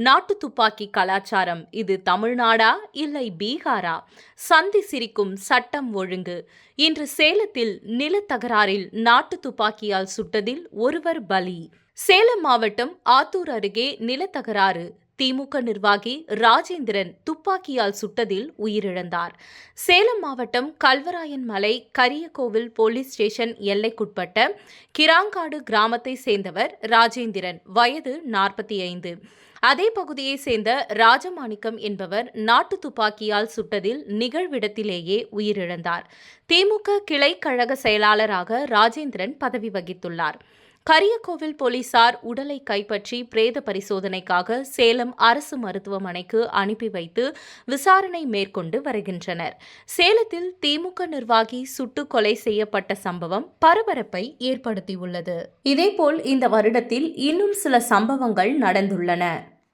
நாட்டு துப்பாக்கி கலாச்சாரம் இது தமிழ்நாடா இல்லை பீகாரா? சந்தி சிரிக்கும் சட்டம் ஒழுங்கு. இன்று சேலத்தில் நிலத்தகராறில் நாட்டு துப்பாக்கியால் சுட்டதில் ஒருவர் பலி. சேலம் மாவட்டம் ஆத்தூர் அருகே நிலத்தகராறு. திமுக நிர்வாகி ராஜேந்திரன் துப்பாக்கியால் சுட்டதில் உயிரிழந்தார். சேலம் மாவட்டம் கல்வராயன் மலை கரியகோவில் போலீஸ் ஸ்டேஷன் எல்லைக்குட்பட்ட கிராங்காடு கிராமத்தை சேர்ந்தவர் ராஜேந்திரன், வயது 45. அதே பகுதியை சேர்ந்த ராஜமாணிக்கம் என்பவர் நாட்டு துப்பாக்கியால் சுட்டதில் நிகழ்விடத்திலேயே உயிரிழந்தார். திமுக கிளை கழக செயலாளராக ராஜேந்திரன் பதவி வகித்துள்ளார். கரியகோவில் போலீசார் உடலை கைப்பற்றி பிரேத பரிசோதனைக்காக சேலம் அரசு மருத்துவமனைக்கு அனுப்பி வைத்து விசாரணை மேற்கொண்டு வருகின்றனர். சேலத்தில் திமுக நிர்வாகி சுட்டு கொலை செய்யப்பட்ட சம்பவம் பரபரப்பை ஏற்படுத்தியுள்ளது. இதேபோல் இந்த வருடத்தில் இன்னும் சில சம்பவங்கள் நடந்துள்ளன.